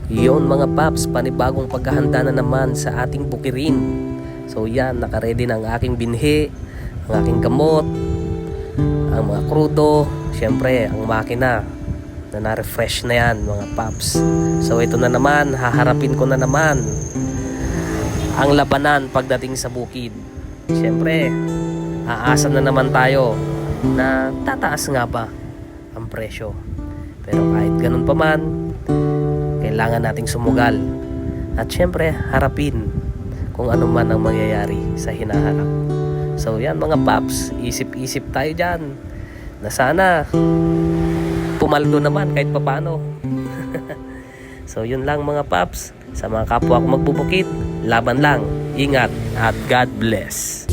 Yon mga paps, panibagong paghahanda na naman sa ating bukirin. So yan, nakaredy na ang aking binhi, ang aking gamot, ang mga krudo, syempre ang makina na na-refresh na yan mga paps. So ito na naman, haharapin ko na naman ang labanan pagdating sa bukid. Syempre, aasa na naman tayo na tataas nga ba ang presyo. Pero kahit ganun pa man, kailangan nating sumugal at syempre harapin kung ano man ang mangyayari sa hinaharap. So yan mga paps, isip-isip tayo dyan na sana pumaldo naman kahit papano. So yun lang mga paps, sa mga kapwa ko magbubukid, laban lang, ingat at God bless.